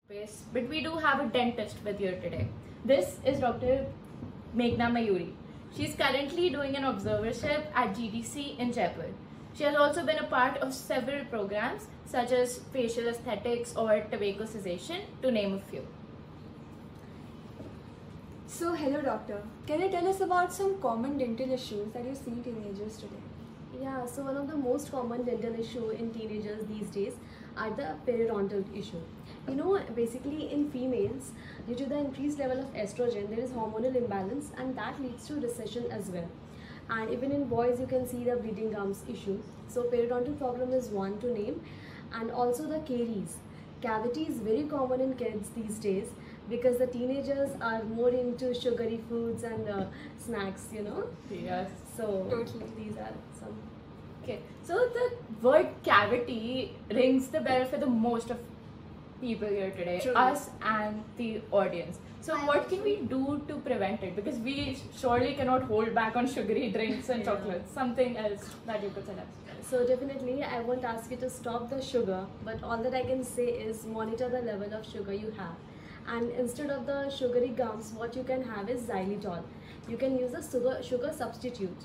But we do have a dentist with you today. This is Dr. Meghna Mayuri. She is currently doing an observership at GDC in Jaipur. She has also been a part of several programs such as facial aesthetics or tobacco cessation, to name a few. So, hello doctor. Can you tell us about some common dental issues that you see in teenagers today? Yeah, so one of the most common dental issue in teenagers these days are the periodontal issue. Basically in females, due to the increased level of estrogen, there is hormonal imbalance and that leads to recession as well. And even in boys, you can see the bleeding gums issue. So periodontal problem is one to name, and also the caries. Cavity is very common in kids these days because the teenagers are more into sugary foods and snacks, Yes. So Totally. these are some. Okay, so the word cavity rings the bell for the most of people here today, True. us and the audience. So what can we do to prevent it? Because we surely cannot hold back on sugary drinks and Yeah. chocolates. Something else that you could suggest. So definitely I won't ask you to stop the sugar, but all that I can say is monitor the level of sugar you have. And instead of the sugary gums, what you can have is xylitol. You can use a sugar substitute,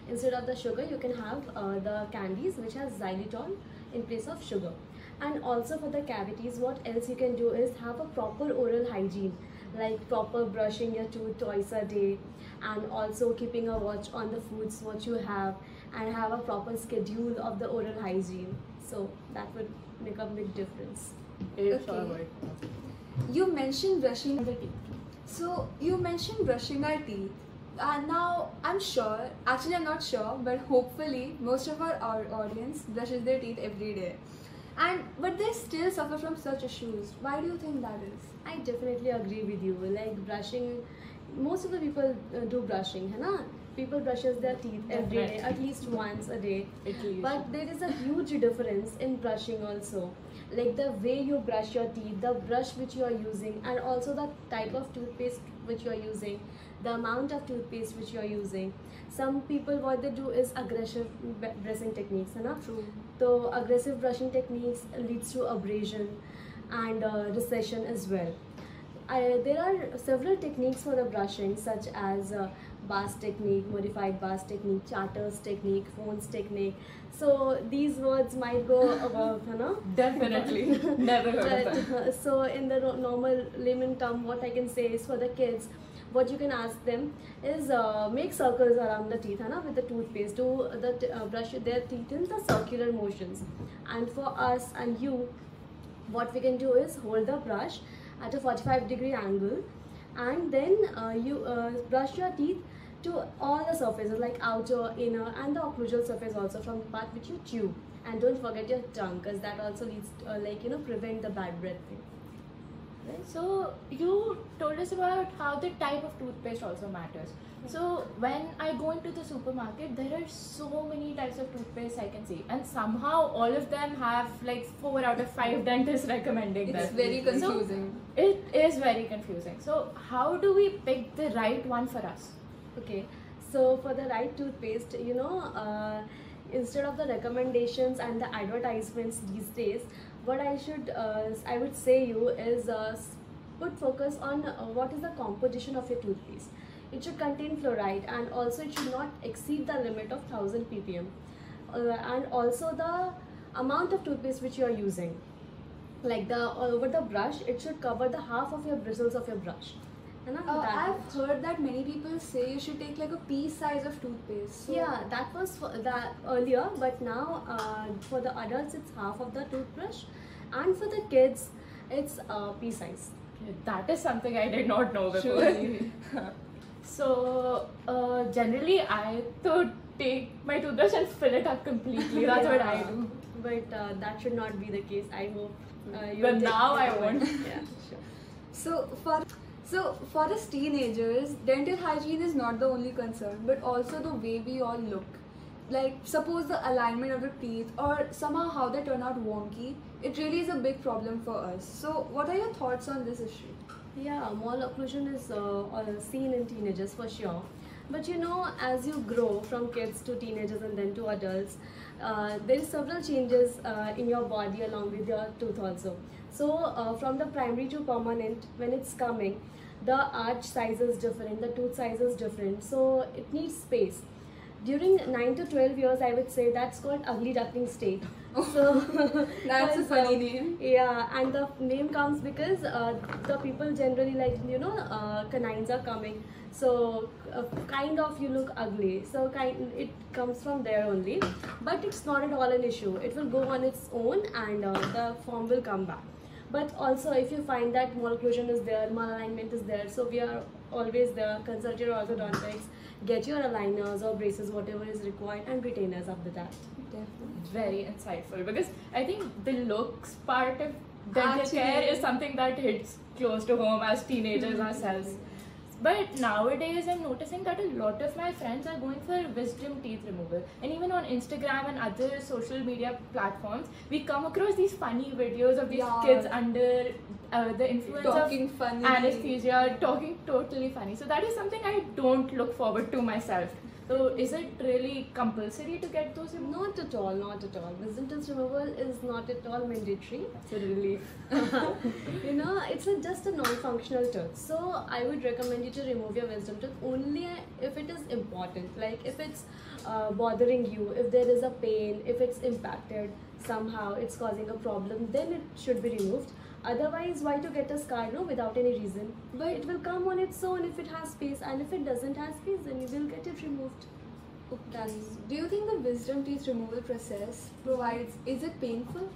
Instead of the sugar, you can have the candies which has xylitol in place of sugar. And also for the cavities, what else you can do is have a proper oral hygiene, like proper brushing your tooth twice a day, and also keeping a watch on the foods what you have, and have a proper schedule of the oral hygiene. So that would make a big difference. Okay. You mentioned brushing the teeth. So, you mentioned brushing our teeth. Now, I'm sure, actually I'm not sure, but hopefully most of our audience brushes their teeth every day. But they still suffer from such issues. Why do you think that is? I definitely agree with you. Like brushing, most of the people do brushing, है ना? People brushes their teeth every day, at least once a day. At least. But there is a huge difference in brushing also. Like the way you brush your teeth, the brush which you are using, and also the type of toothpaste which you are using, the amount of toothpaste which you are using. Some people, what they do is aggressive brushing techniques, है ना? True. So aggressive brushing techniques leads to abrasion and recession as well. There are several techniques for the brushing, such as Bass technique, modified Bass technique, Charters technique, Phones technique. So these words might go above, Definitely. Never heard of that. So in the normal layman term, what I can say is for the kids, what you can ask them is make circles around the teeth, with the toothpaste. Do brush their teeth in the circular motions. And for us and you, what we can do is hold the brush at a 45-degree angle, and then you brush your teeth to all the surfaces like outer, inner, and the occlusal surface also from the part which you chew. And don't forget your tongue, because that also leads to, prevent the bad breath thing. Right. So you told us about how the type of toothpaste also matters. So when I go into the supermarket, there are so many types of toothpaste I can see, and somehow all of them have like 4 out of 5 dentists recommending them. It's very confusing. So it is very confusing. So how do we pick the right one for us? Okay, so for the right toothpaste, instead of the recommendations and the advertisements these days, what I would say you is put focus on what is the composition of your toothpaste. It should contain fluoride, and also it should not exceed the limit of 1000 ppm, and also the amount of toothpaste which you are using. Like over the brush, it should cover the half of your bristles of your brush. I've heard that many people say you should take like a pea size of toothpaste. So Yeah, that was for that earlier, but now for the adults it's half of the toothbrush, and for the kids it's pea size. That is something I did not know before. Surely. So generally I to take my toothbrush and fill it up completely. That's what I do. But that should not be the case. I hope you. But now I won't. Yeah, sure. So for us teenagers, dental hygiene is not the only concern, but also the way we all look. Like suppose the alignment of the teeth or somehow how they turn out wonky, it really is a big problem for us. So what are your thoughts on this issue? Yeah, mall occlusion is seen in teenagers for sure. But as you grow from kids to teenagers and then to adults, there is several changes in your body along with your tooth also. So from the primary to permanent, when it's coming, the arch size is different, the tooth size is different, so it needs space. During 9 to 12 years, I would say that's called ugly duckling state. So That's a funny name. Yeah, and the name comes because the people generally like, canines are coming, so kind of you look ugly. So it comes from there only, but it's not at all an issue. It will go on its own, and the form will come back. But also, if you find that malocclusion is there, malalignment is there, so we are always there. Consult your orthodontics, get your aligners or braces, whatever is required, and retainers after that. Definitely. Very insightful, because I think the looks part of dental care is something that hits close to home as teenagers ourselves. But nowadays I'm noticing that a lot of my friends are going for wisdom teeth removal, and even on Instagram and other social media platforms we come across these funny videos of these kids under the influence Talking of funny. anesthesia, talking totally funny. So that is something I don't look forward to myself. So is it really compulsory to get those removed? Not at all, not at all. Wisdom tooth removal is not at all mandatory. It's a relief. It's just a non-functional tooth. So I would recommend you to remove your wisdom tooth only if it is important. Like if it's bothering you, if there is a pain, if it's impacted somehow, it's causing a problem, then it should be removed. Otherwise, why to get a scar without any reason? But it will come on its own if it has space, and if it doesn't have space, then you will get it removed. Okay. Do you think the wisdom teeth removal process is it painful?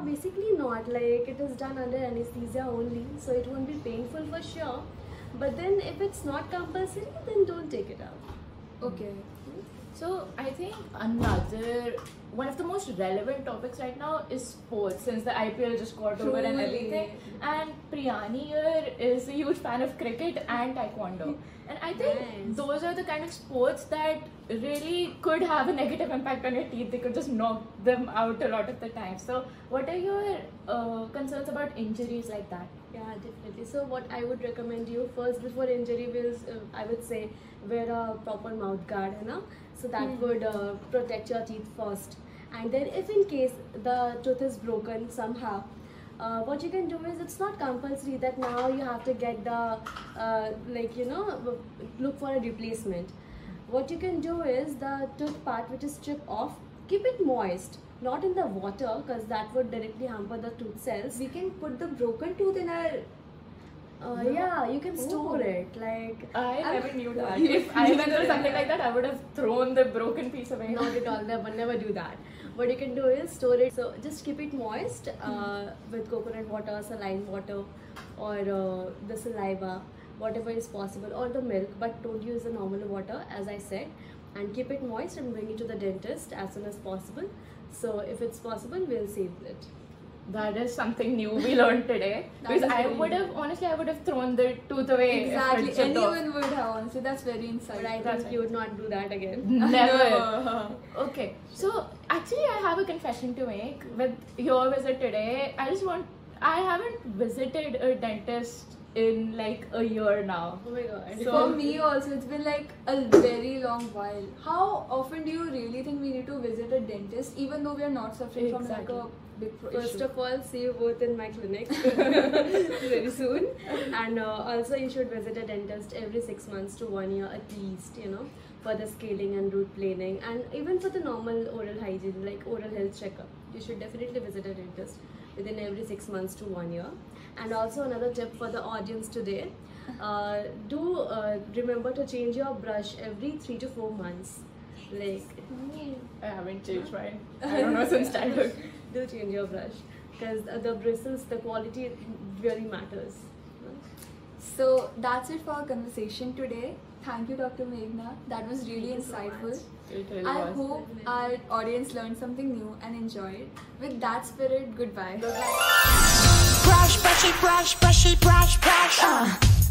Basically not. Like it is done under anesthesia only, so it won't be painful for sure. But then if it's not compulsory, then don't take it out. Okay. So I think one of the most relevant topics right now is sports, since the IPL just got over and Truly. everything. And Priyani here is a huge fan of cricket and taekwondo. And I think Nice. those are the kind of sports that really could have a negative impact on your teeth. They could just knock them out a lot of the time. So what are your concerns about injuries like that? Yeah, definitely. So what I would recommend you first before injury was, I would say, wear a proper mouth guard, so that would protect your teeth first. And then if in case the tooth is broken somehow, what you can do is, it's not compulsory that now you have to get the look for a replacement. What you can do is, the tooth part which is chipped off, keep it moist, not in the water, because that would directly hamper the tooth cells. We can put the broken tooth in our. Yeah, you can store it. Like I never knew that. If I went through something like that, I would have thrown the broken piece away. not at all. Never do that. What you can do is store it. So just keep it moist with coconut water, saline water, or the saliva, whatever is possible, or the milk. But don't use the normal water, as I said. And keep it moist and bring it to the dentist as soon as possible. So if it's possible, we'll save it. That is something new we learned today. Because I would have thrown the tooth away. Exactly. If it chipped off. Anyone would have, honestly. That's very But I insightful. That's think you would not do that again. Never. Okay. So actually, I have a confession to make. With your visit today, I haven't visited a dentist in like a year now. Oh my god. For me also, it's been like a very long while. How often do you really think we need to visit a dentist, even though we are not suffering from like a big First issue? of all, see you both in my clinic very soon. And also, you should visit a dentist every 6 months to 1 year at least, for the scaling and root planing, and even for the normal oral hygiene, like oral health checkup. You should definitely visit a dentist within every 6 months to 1 year. And also, another tip for the audience today, do remember to change your brush every 3 to 4 months. Like, I haven't changed mine. I don't know since childhood. do change your brush, because the bristles, the quality really matters. So that's it for our conversation today. Thank you, Dr. Meghna. That was really Thank you so insightful. It really I was. hope our audience learned something new and enjoyed. With that spirit, goodbye. Brush, brushy, brush, brushy, brush, brush.